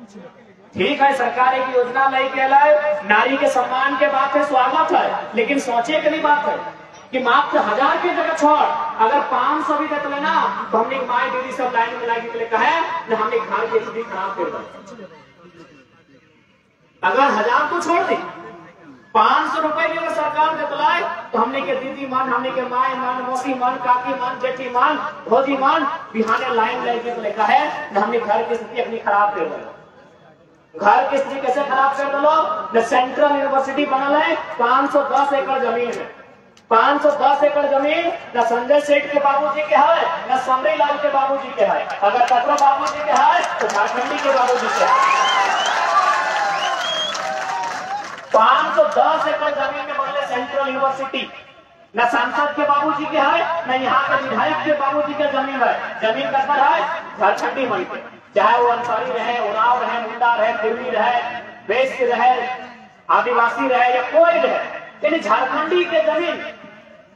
ठीक है, सरकार एक योजना लेके लाए, नारी के सम्मान के बात है, स्वागत है, लेकिन सोचे की नहीं बात है कि मात्र 1000 की जगह छोड़ अगर 500 भी देते ना तो हमने माई दीदी सब लाइन में लागे मिले कहे न हमने घर की स्थिति खराब कर दी। अगर 1000 को छोड़ दी 500 रुपए की अगर सरकार देते लाए तो हमने के दीदी मान, हमने के माए मान, मौसी मान, काकी मान, जेठी मान, भौजी मान बिहाने लाइन लेके मिले कहे न हमने घर की स्थिति अपनी खराब कर दी। घर की स्थिति कैसे खराब कर दो? न सेंट्रल यूनिवर्सिटी बनल है 510 एकड़ जमीन है, 510 एकड़ जमीन न संजय सेठ के बाबूजी के है न समरी लाल के बाबूजी के है। अगर कतरा बाबूजी के है तो झारखंडी के बाबूजी के है। 510 एकड़ जमीन में बनले सेंट्रल यूनिवर्सिटी, न सांसद के बाबूजी के है न यहाँ के विधायक के बाबूजी के जमीन है। जमीन कतर है झारखंडी बन के, चाहे वो अंसारी रहे, उराव रहे, मुंडा रहे, दिल्ली रहे, वेस्ट रहे, आदिवासी रहे या कोई रहे, यानी झारखंडी के जमीन।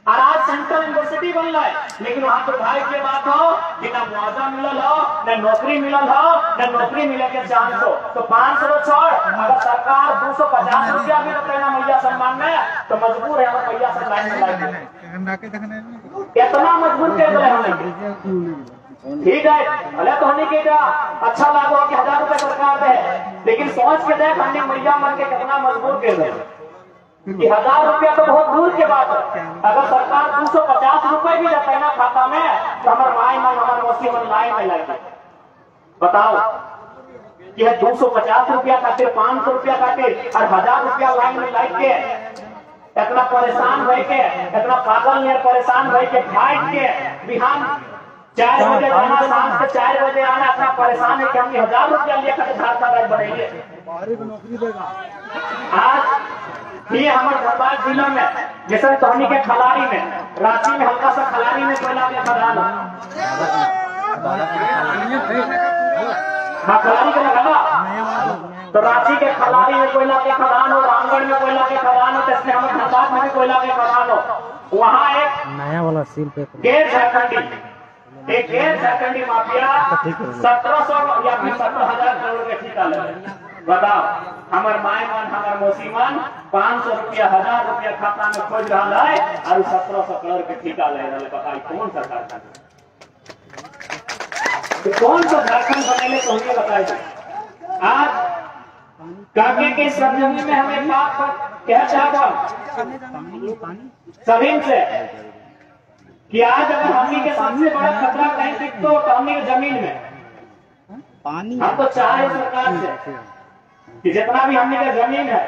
और आज सेंट्रल यूनिवर्सिटी बन रहा है, लेकिन वहां दुर्भाग्य की बात हो कि न मुआवजा मिलल हो, न नौकरी मिलल हो, न नौकरी मिले के चांस हो। तो 500 छोड़ अगर सरकार 250 रुपया भी देना मैया सम्मान में तो मजबूर है हम मैया सब लाइन में लाएंगे। कितना मजबूर कर रहे हैं? ठीक है, भले तो होने के अच्छा लागो कि 1000 रुपए सरकार दे, लेकिन सोच के देख हमने मैया मन के कितना मजबूर कर रहे हैं कि 1000 रुपया तो बहुत दूर के बात है। अगर सरकार 250 रुपए भी देते ना खाता में तो हमारे माई मन, हमारे मौसी मन लाइन में लगे। बताओ कि 250 रुपया खातिर, 500 रुपया खातिर और 1000 रुपया लाइन में लग के इतना परेशान रह के, इतना पागल नहीं परेशान रह के फाइट के बिहान 4 बजे जाना, शाम के 4 बजे आना, इतना परेशान है कि हम 1000 रुपया लेकर झारखंड बढ़ेंगे। नौकरी देगा आज ये हमारे धनबाद जिला में जैसे टहनी के खलारी में, रांची में हल्का सा खलारी में कोयला के खदान, हाँ खलारी के लगा तो रांची के खलारी में कोयला के खदान हो, रामगढ़ में कोयला के खदान हो, जैसे हमारे धनबाद में भी कोयला के खदान हो। वहाँ एक नया वाला सील पे गैर झारखंडी, एक गैर झारखंडी माफिया 1700 या फिर 17,000 करोड़ के ठेका ले। बताओ हमार माय मान, हमार मौसी मान 500 रुपया, 1000 रुपया खाता में खोज रहा है और 1700 करोड़ के ठेका ले रहा है। बताइए कौन सा झारखंड, तो कौन सा झारखंड बनेले तो हमें बताइए। आज काके के सरजमी में हमें बात क्या चाहता सभी से कि आज अगर हमनी के सबसे बड़ा खतरा कहीं दिखतो तो हमनी के जमीन में पानी। हम तो चाहे सरकार से कि जितना भी हमनी के जमीन है,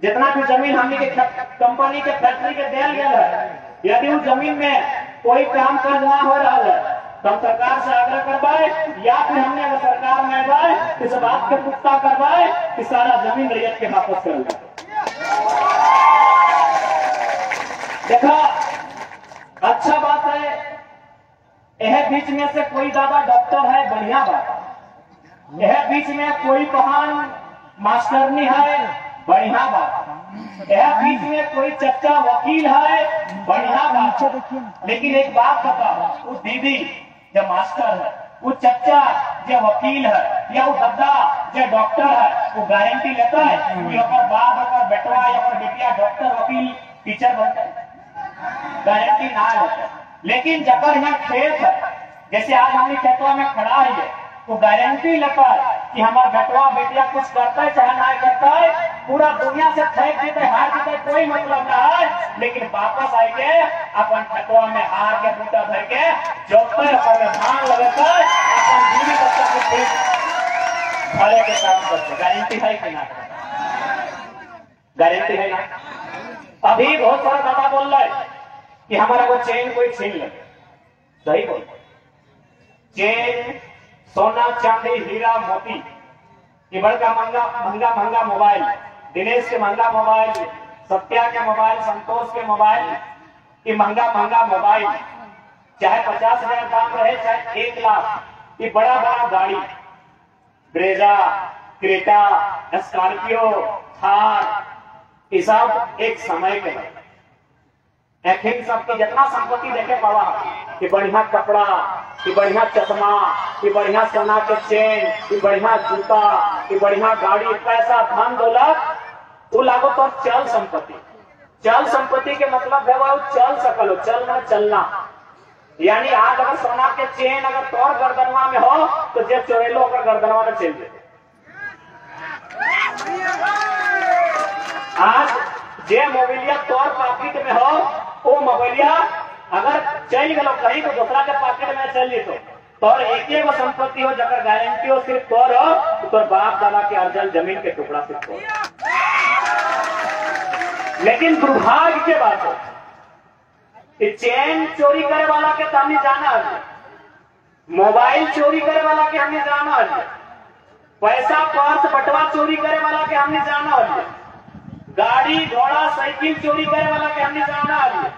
जितना भी जमीन हमनी के कंपनी के फैक्ट्री के दिया गया है, यदि उस जमीन में कोई काम काज ना हो रहा है तो हम सरकार से आग्रह करवाए या फिर हमने अगर सरकार में आए इस बात के पुख्ता करवाए कि सारा जमीन रैयत के वापस कर जाए। देखा अच्छा बात है, यह बीच में से कोई ज्यादा डॉक्टर है, बढ़िया बात। यह बीच में कोई महान मास्टरनी है, बढ़िया बात। यह बीच में कोई चच्चा वकील है, बढ़िया बात। लेकिन एक बात बताओ, वो दीदी जो मास्टर है, वो चच्चा जो वकील है या वो दादा जो डॉक्टर है, वो गारंटी लेता है कि अगर बाप अगर बेटवा या बेटिया डॉक्टर वकील टीचर बनता है? गारंटी ना लेता। लेकिन जब यहाँ खेत है, जैसे आज हमारी खेतवा में खड़ा है, तो गारंटी लेता है कि हमारा बेटवा बेटिया कुछ करता है चाहे ना करता है, पूरा दुनिया से फेंक देते हार देते कोई मतलब ना है, लेकिन वापस आके अपन खेतवा में हार के बूटा भर के जोतते धान लगाता है, अपन बीवी बच्चा के पेट भरे के काम करते। गारंटी है कि ना? गारंटी है ना? अभी बहुत सारा दादा बोल रहा है कि हमारा वो चेन कोई छीन ले, सही बोल। चेन, सोना, चांदी, हीरा, मोती, ये बड़का महंगा मोबाइल, दिनेश के महंगा मोबाइल, सत्या के मोबाइल, संतोष के मोबाइल, ये महंगा मोबाइल, चाहे 50,000 दाम रहे चाहे 1 लाख, ये बड़ा गाड़ी, ब्रेजा, क्रेटा, स्कॉर्पियो, थार, ये सब एक समय के है। सबकी जितना संपत्ति देखे पावा कि बढ़िया कपड़ा, कि बढ़िया चश्मा, कि बढ़िया सोना के चेन, कि बढ़िया जूता, कि बढ़िया गाड़ी, पैसा, धन दौलत, वो लागो तो चल संपत्ति। चल संपत्ति के मतलब है वो चल सकल हो, चल में चलना। यानी आज अगर सोना के चेन अगर तोर गर्दनवा में हो तो जब चोरेलो अगर गर्दनवा में चल जाए। आज जे मोबाइलिया तोर पॉकेट में हो, वो मोबाइलिया अगर चल गलो कहीं तो दूसरा के पॉकेट में चल जेतो। तोर एक वो संपत्ति हो जगह गारंटी हो सिर्फ तोर हो, तो तोर बाप दादा के अर्जन जमीन के टुकड़ा से तोर। लेकिन दुर्भाग्य के बात है, चेन चोरी करे वाला के तो हमने जाना है, मोबाइल चोरी करे वाला के हमने जाना है, पैसा पर्स बटवा चोरी करे वाला के हमने जाना है, गाड़ी घोड़ा साइकिल चोरी करे वाला के हमने जाना है,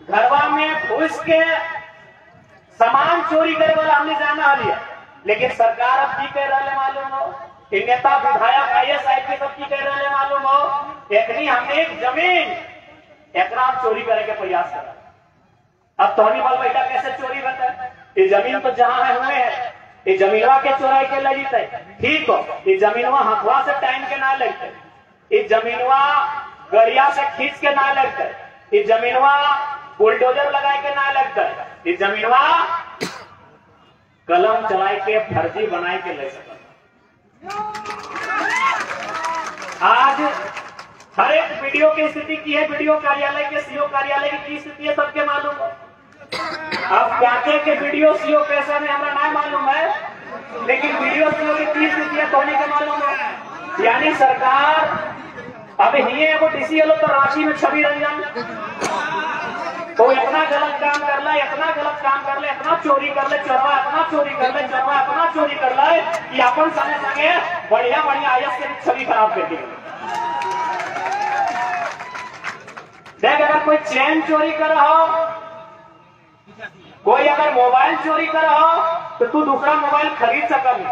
घरवा में घुस के सामान चोरी करे वाला हमने जाना है। लेकिन सरकार अब की कह रहे मालूम हो, नेता विधायक IAS IPS सब की कह रहे मालूम हो, एकनी हमने एक जमीन एकरा चोरी करे के प्रयास करा। अब तोहनी बाल बेटा कैसे चोरी करता है? ये जमीन तो जहां है हुए है, ये जमीनवा के चोराई के ले जीते, ठीक हो, ये जमीनवा हथवा से टाइम के ना लगते, ये जमीनवा गड़िया से खींच के ना लगते, ये जमीनवा बुलडोजर लगाए के ना लगता, ये जमीनवा कलम चलाए के फर्जी बनाए के ले सकता। आज हर एक वीडियो की स्थिति की है, वीडियो कार्यालय के सीओ कार्यालय की स्थिति है, सबके मालूम है। अब क्या के वीडियो सीओ कैसा में हमारा ना मालूम है, लेकिन वीडियो सीओ की स्थिति है होने के मालूम है। यानी सरकार अब ही वो DCL तो राशि में छवि रंजन तो इतना गलत काम कर ले, इतना गलत काम कर ले, इतना चोरी कर ले चोरवा, इतना चोरी कर ले चोरवा, इतना चोरी कर ले कि अपन संगे संगे बढ़िया बढ़िया IAS की छवि खराब कर दी। देख, अगर कोई चेन चोरी कर रहा हो, कोई अगर मोबाइल चोरी कर रहा हो तो तू दूसरा मोबाइल खरीद सकल,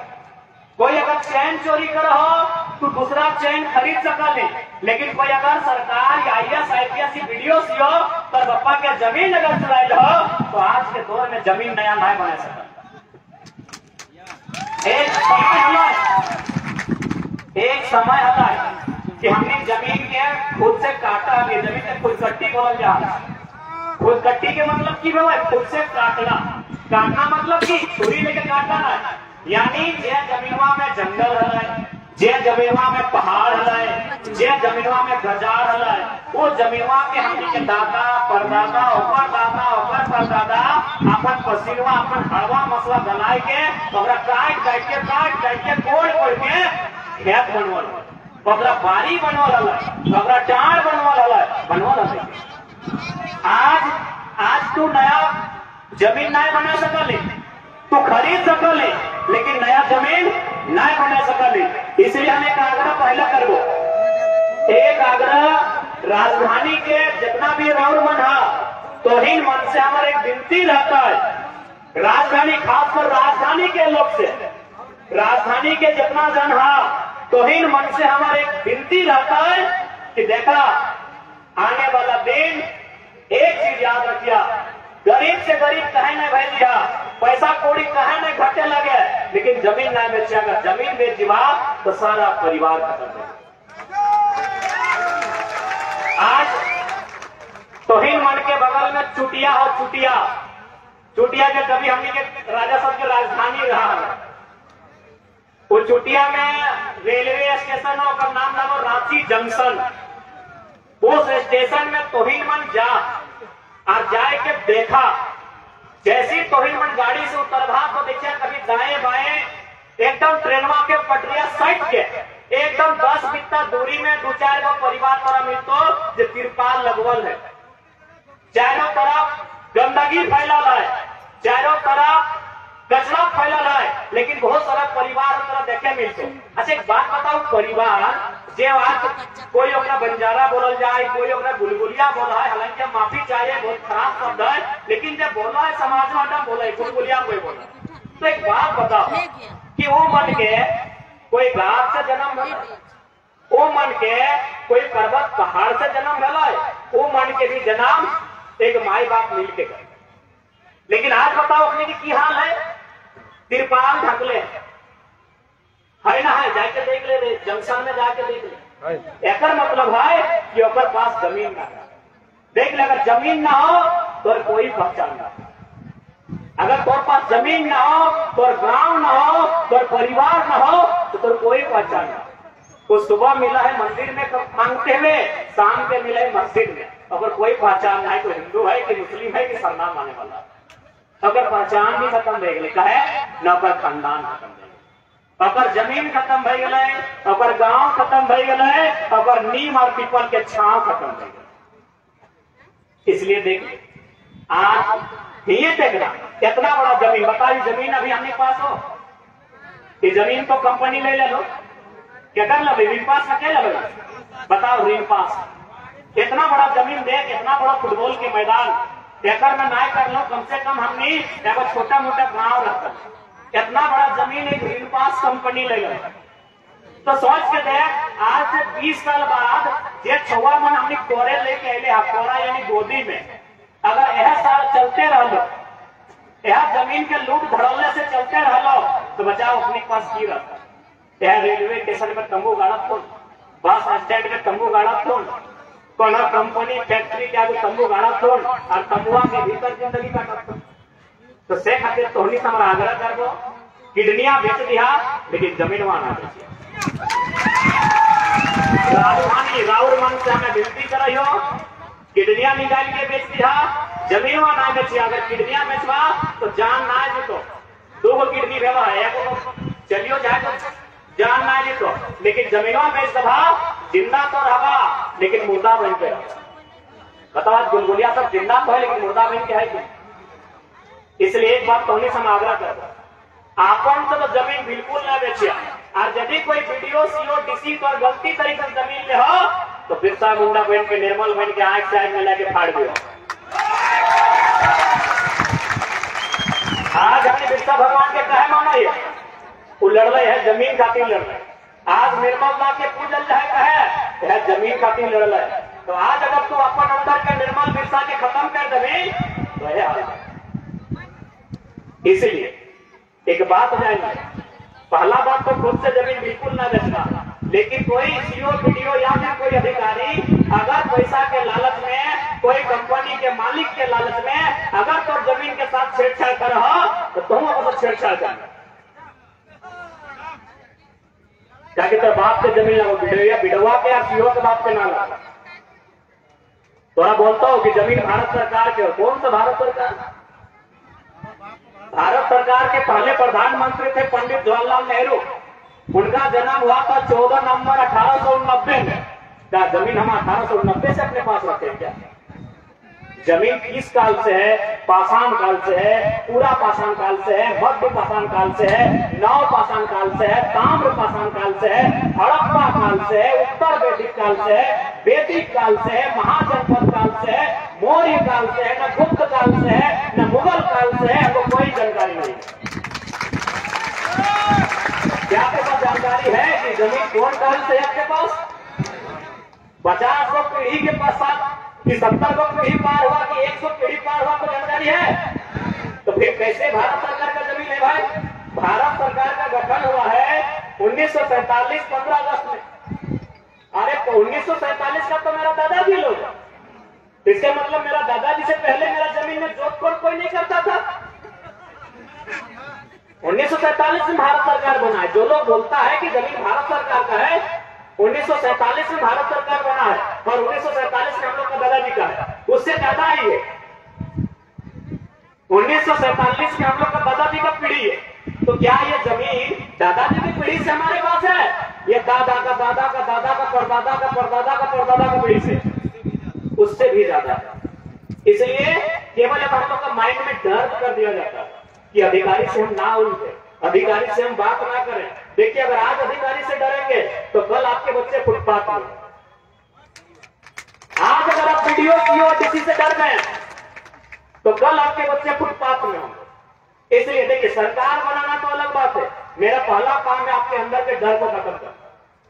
कोई अगर चैन चोरी कर रहा हो तो दूसरा चैन खरीद सकल। लेकिन कोई अगर सरकार या IAS IPS वीडियो सीओ पर बप्पा के जमीन अगर चुराए हो तो आज के दौर में जमीन नया नया बना सकता। एक समय आता है कि हमने जमीन के खुद से काटा, जमीन से खुदकट्टी बोल जा। खुदकट्टी के मतलब की खुद से काटना, काटना मतलब की छुरी लेके काटना ना, यानी जे जमीनवा में जंगल है, जे जमीनवा में पहाड़ है, जे जमीनवा में गजार है, वो जमीनवा के हमनी के दादा परदादा ऊपर दादा ऊपर परदादा अपन पसीनवा अपन हड़वा मसला बनाए के ओकरा काट के कोड़ के खेत बनवल, ओकरा बारी बनवल है, ओकरा डांड बनवल है। आज तू नया जमीन नहीं बना सकले, तू खरीद सकले, लेकिन नया जमीन नहीं बना सकले। इसलिए हम एक आग्रह पहला करबो, एक आग्रह राजधानी के जितना भी राउर मन है तो ही मन से हमारा एक विनती रहता है, राजधानी खासकर राजधानी के लोग से, राजधानी के जितना जन है तो ही मन से हमारा एक विनती रहता है कि देखा आने वाला दिन एक चीज याद रखिया, गरीब से गरीब कहे नहीं भाई दिया, पैसा कौड़ी कहे नहीं घटे लगे, लेकिन जमीन नहीं बेचे, अगर जमीन बेच दिवा तो सारा परिवार खत्म है। आज तोहिन मन के बगल में चुटिया हो, चुटिया के कभी हमने के राजा सब के राजधानी रहा है, वो चुटिया में रेलवे स्टेशन हो, का नाम था रांची जंक्शन। उस स्टेशन में तोहिन मन जा और जाए के देखा, जैसी तोहिन मन गाड़ी से उतरवा तो देखिए कभी दाएं बाएं एकदम ट्रेनवा के पटरिया साइड के एकदम 10 मीटर दूरी में 2-4 गो परिवार तरह मिलतो जो तिरपाल लगवल है, चारों तरफ गंदगी फैलल है, चारों तरफ कचरा फैलल है, लेकिन बहुत सारा परिवार तरह देखे मिलते। अच्छा एक बात बताओ, परिवार जे आज कोई ओकरा बंजारा बोलल जाए, कोई ओकरा गुलगुलिया बोला है, हालांकि माफी चाहिए, बहुत खराब शब्द है, लेकिन जब बोला है समाज में अड्डा बोला है, गुलगुलिया कोई बोला, तो एक बात बताओ कि वो मन के कोई घाट से जन्म भला, वो मन के कोई पर्वत पहाड़ से जन्म भला है, वो मन के भी जन्म एक माई बाप मिल के करे। लेकिन आज बताओ अपने की हाल है, तिरपाल ढकले है ना है, वहां जाके देख ले, जंक्शन में जाके देख ले। एक मतलब है कि ओकर पास जमीन ना है। देख ले, अगर जमीन ना हो तो कोई पहचान ना, अगर तोर पास जमीन ना हो, तोर गांव ना हो, तोर परिवार ना हो तो तोर कोई पहचान ना। तो सुबह मिला है मंदिर में मांगते हुए, शाम के मिला है मस्जिद में, अगर कोई पहचान है, तो हिंदू है कि मुस्लिम है कि सरनाम माने वाला, अगर पहचान भी खत्म हो गई कहे न ओकर खानदान खत्म हो गई, अगर जमीन खत्म हो गई, अगर गांव खत्म हो गई, अगर नीम और पीपल के छांव खत्म हो गई। इसलिए देखिए आज ये देखना कितना बड़ा जमीन, बताइए जमीन अभी हमने पास हो, ये जमीन तो कंपनी ले लो, क्या कर लो, ऋण पास का क्या लो, बताओ ऋण पास, कितना बड़ा जमीन दे, कितना बड़ा फुटबॉल के मैदान एकड़ में ना कर लो, कम से कम हमने एगो छोटा मोटा गांव रखा, कितना बड़ा जमीन एक ऋण पास कंपनी ले गए। तो सोच के देख, आज से 20 साल बाद ये 6 मन हमने कोरे लेके अले, कोरा यानी गोदी में, अगर यह साल चलते रहो, यह जमीन के लूट धड़ल्ले से चलते रहो, तो बचाओ अपने पास की रहता। यह रेलवे स्टेशन में तंबू गाड़ा खोल, बस स्टैंड में तंबू गाड़ा खोल, कोनो कंपनी फैक्ट्री के आगे तंबू गाड़ा छोड़ और तंबुआ के भीतर जिंदगी काटत। तो से खातिर तोहनी से हमारा आग्रह कर दो, किडनियां बेच दिया लेकिन जमीन वहां ना बेचिए। राउर मन से हमें विनती कर हो, किडनियां निकाल के बेच दिया, जमीन वहां ना बेचिए। अगर किडनियां बेचवा तो जान ना जीतो, 2 किडनी भेवा है, चलियो जाए तो जान ना जीतो, लेकिन जमीनवा बेच दबा, जिंदा तो रहा लेकिन मुर्दा बन के रहा। बताओ आज गुलगुलिया सब जिंदा तो है लेकिन मुर्दा बन के है कि। इसलिए एक बात तो हम आग्रह कर, आपन से तो जमीन बिल्कुल ना बेचिया, और यदि कोई वीडियो सीओ डीसी तो गलती तरीके से जमीन ले हो तो बिरसा मुंडा बन के, निर्मल बन के आंख साइड में लेके फाड़ दियो। आज हमने बिरसा भगवान के कहे माना है, वो लड़ रहे है जमीन खातिर लड़ रहे, आज निर्मल मां के पूजल कहे है जमीन खातिर लड़ रहे। तो आज अगर तू अपन अंदर के निर्मल बिरसा के खत्म कर देवे तो है हाल। इसलिए एक बात जानिए, पहला बात तो खुद से जमीन बिल्कुल ना बेचना, लेकिन कोई सीओ वीडियो या फिर कोई अधिकारी अगर पैसा के लालच में, कोई कंपनी के मालिक के लालच में अगर तो जमीन के साथ छेड़छाड़ कर रहा तो तुम अपना छेड़छाड़ करना, ताकि तेरे बाप के जमीन लगो, बिडवा के या सीओ के बाप के ना लगा। थोड़ा बोलता हूं कि जमीन भारत सरकार के, कौन सा भारत सरकार? भारत सरकार के पहले प्रधानमंत्री थे पंडित जवाहरलाल नेहरू, उनका जन्म हुआ था 14 नवंबर 1890 में। क्या जमीन हम 1890 से अपने पास रखते हैं क्या? जमीन किस काल से है? पाषाण काल से है, पूरा पाषाण काल से है, मध्य पाषाण काल से है, नव पाषाण काल से है, ताम्र पाषाण काल से है, हड़प्पा काल से है, उत्तर वैदिक काल से है, वैदिक काल से है, महाजनपद काल से है, मौर्य काल से है, न गुप्त काल से है, न मुगल काल से है, हमको कोई जानकारी नहीं। क्या आपके पास जानकारी है कि जमीन कौन काल से है आपके पास? 50 गो पीढ़ी के पश्चात कि 70 गो पीढ़ी पार हुआ कि 100 पीढ़ी पार हुआ, तो जानकारी है? तो फिर कैसे भारत सरकार का जमीन है भाई? भारत सरकार का गठन हुआ है 1947 15 अगस्त में। अरे तो 1947 का तो मेरा दादाजी लोग, इसके मतलब मेरा दादाजी से पहले मेरा जमीन में जोतकोड़ कोई नहीं करता था। 1947 में भारत सरकार बना है। जो लोग बोलता है कि जमीन भारत सरकार का है, 1947 में भारत सरकार बना है और 1947 में हम लोग का दादाजी का है, उससे ज्यादा ही है। 1947 में हम लोग का दादाजी का पीढ़ी है, तो क्या ये जमीन दादाजी की पीढ़ी से हमारे पास है? ये दादा का दादा का दादा का परदादा का परदादा का परदादा का पीढ़ी से, उससे भी ज्यादा है। इसलिए केवल हम लोग का माइंड में डर कर दिया जाता है कि अधिकारी से हम ना उलझे, अधिकारी से हम बात ना करें। देखिए अगर आज अधिकारी से डरेंगे तो कल आपके बच्चे फुटपाथ में। आज अगर आप वीडियो सीओ डीसी से डर गए तो कल आपके बच्चे फुटपाथ में होंगे। इसलिए देखिए सरकार बनाना तो अलग बात है, मेरा पहला काम है आपके अंदर के डर को खत्म करना,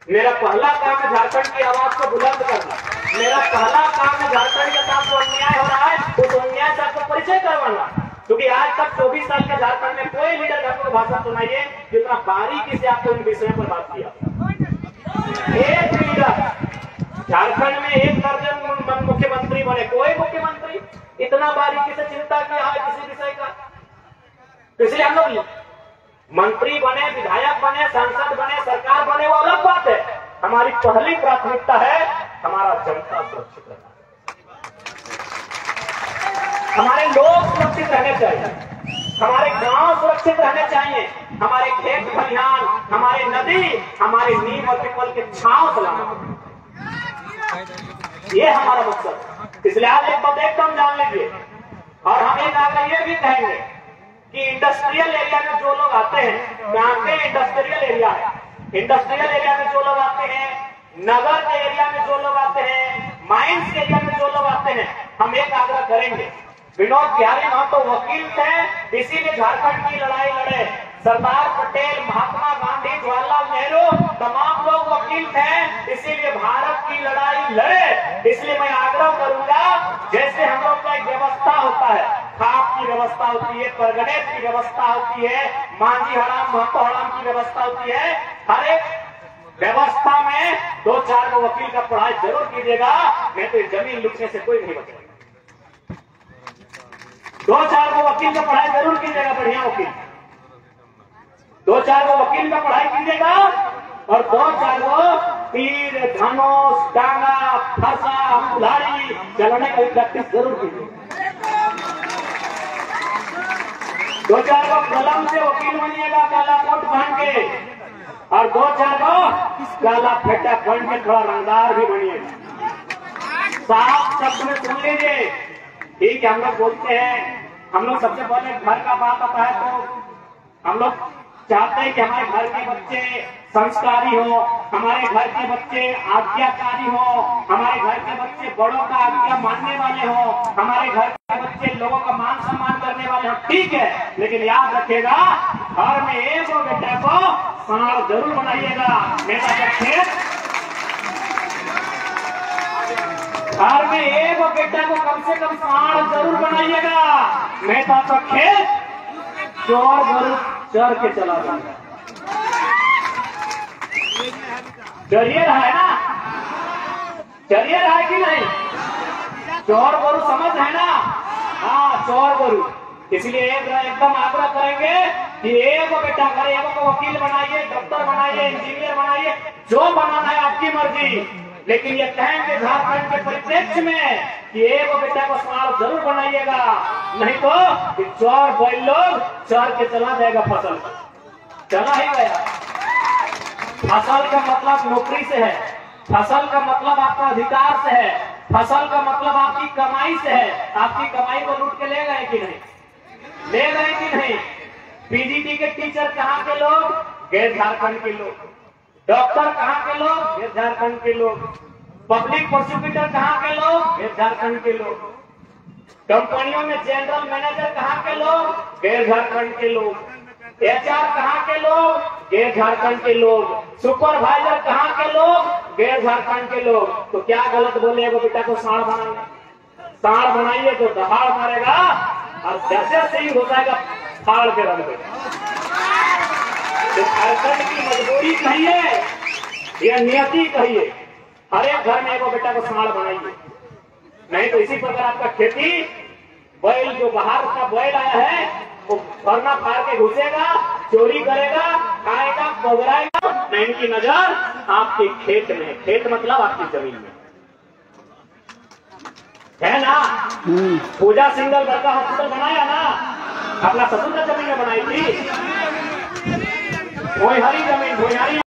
मेरा पहला काम है झारखंड की आवाज को बुलंद करना, मेरा पहला काम है झारखंड के साथ जो अन्याय हो रहा है उस अन्याय से आपको परिचय करवाना। क्योंकि आज तक 24 साल के झारखंड में कोई लीडर आपको भाषण सुनाइए जितना बारीकी से आपको इन विषयों पर बात किया। एक लीडर झारखंड में 1 दर्जन मुख्यमंत्री बने, कोई मुख्यमंत्री इतना बारीकी से चिंता किया है किसी विषय का। इसलिए हम लोग मंत्री बने, विधायक बने, सांसद बने, सरकार बने, वो अलग बात है। हमारी पहली प्राथमिकता है हमारा जनता सुरक्षित रहना, हमारे लोग सुरक्षित रहने चाहिए, हमारे गांव सुरक्षित रहने चाहिए, हमारे खेत खलिहान, हमारे नदी, हमारे नीम और पीपल के छांव सलामत, ये हमारा मकसद। इसलिए आज एक बात एकदम जान लीजिए, और हम एक आगे ये भी कहेंगे कि इंडस्ट्रियल एरिया में जो लोग आते हैं, यहाँ के इंडस्ट्रियल एरिया है, इंडस्ट्रियल एरिया में जो लोग आते हैं, नगर के एरिया में जो लोग आते हैं, माइंस के एरिया में जो लोग आते हैं, हम एक आग्रह करेंगे। विनोद बिहारी महतो वकील थे, इसीलिए झारखंड की लड़ाई लड़े। सरदार पटेल, महात्मा गांधी, जवाहरलाल नेहरू तमाम लोग वकील थे, इसीलिए भारत की लड़ाई लड़े। इसलिए मैं आग्रह करूंगा, जैसे हम लोग का एक व्यवस्था होता है, खाप की व्यवस्था होती है, परगनेट की व्यवस्था होती है, मांझी हड़ाम, महतो हड़ाम की व्यवस्था होती है, हर एक व्यवस्था में 2-4 को वकील का पढ़ाई जरूर कीजिएगा, नहीं तो जमीन लुटने से कोई नहीं बचेगा। 2-4 को वकील का पढ़ाई जरूर कीजिएगा, बढ़िया वकील, 2-4 को वकील का पढ़ाई कीजिएगा, और 2-4 को तीर, धनुष, डांगा, फरसा, कुल्हाड़ी चलाने का प्रैक्टिस जरूर कीजिएगा। 2-4 को कलम से वकील बनिएगा, काला कोट पहन के, और 2-4 को काला फेटा पहन के थोड़ा रंगदार भी बनिएगा। साफ शब्द में सुन लीजिए, ठीक है, हम लोग बोलते हैं, हम लोग सबसे पहले घर का बात आता है तो हम लोग चाहते हैं कि हमारे घर के बच्चे संस्कारी हो, हमारे घर के बच्चे आज्ञाकारी हो, हमारे घर के बच्चे बड़ों का आज्ञा मानने वाले हो, हमारे घर के बच्चे लोगों का मान सम्मान करने वाले हो। ठीक है, लेकिन याद रखिएगा, घर में एक बेटा को सांड जरूर बनाइएगा। नेता का खेत, घर में एक बेटा को कम से कम सांड जरूर बनाइएगा। नेता का खेत चोर जरूर चढ़ के चला जाएगा। डरिए रहा है ना, डरिए रहा है कि नहीं? चोर गोरु समझ है ना? हाँ, चोर गोरु। इसलिए एकदम आग्रह करेंगे कि एक बेटा करे, एक को वकील बनाइए, डॉक्टर बनाइए, इंजीनियर बनाइए, जो बनाना है आपकी मर्जी, लेकिन ये कहेंगे झारखंड के परिप्रेक्ष्य में कि एक बेटा को सांड जरूर बनाइएगा, नहीं तो चोर बैल लोग चढ़ के चला जाएगा। फसल चला ही गया। फसल का मतलब नौकरी से है, फसल का मतलब आपका अधिकार से है, फसल का मतलब आपकी कमाई से है। आपकी कमाई को लूट के ले गए कि नहीं? ले गए कि नहीं? पीजीटी के टीचर कहाँ के लोग? गैर झारखंड के लोग। डॉक्टर कहाँ के लोग? गैर झारखंड के लोग। पब्लिक प्रोसिक्यूटर कहाँ के लोग? गैर झारखंड के लोग। कंपनियों में जनरल मैनेजर कहाँ के लोग? गैर झारखंड के लोग। एचआर कहाँ के लोग? गैर झारखंड के लोग। सुपरवाइजर कहाँ के लोग? गैर झारखंड के लोग। तो क्या गलत बोले वो बेटा को सांड बनाइए? सांड बनाइए तो दहाड़ मारेगा और जैसे से ही हो जाएगा फाड़ के रख देगा। झारखंड की मजबूरी कहिए या नियति कहिए, हर एक घर में एक बेटा को सांड बनाइए, नहीं तो इसी प्रकार आपका खेती बैल जो बाहर का बैल आया है वो फरना फाड़ के घुसेगा, चोरी करेगा, खाएगा, पगड़ाएगा। नहीं की नजर आपके खेत में, खेत मतलब आपकी जमीन में है ना। पूजा सिंगल घर का हॉस्पिटल बनाया ना, अपना ससुर का जमीन में बनाई थी। कोई हरी जमीन, कोई हरी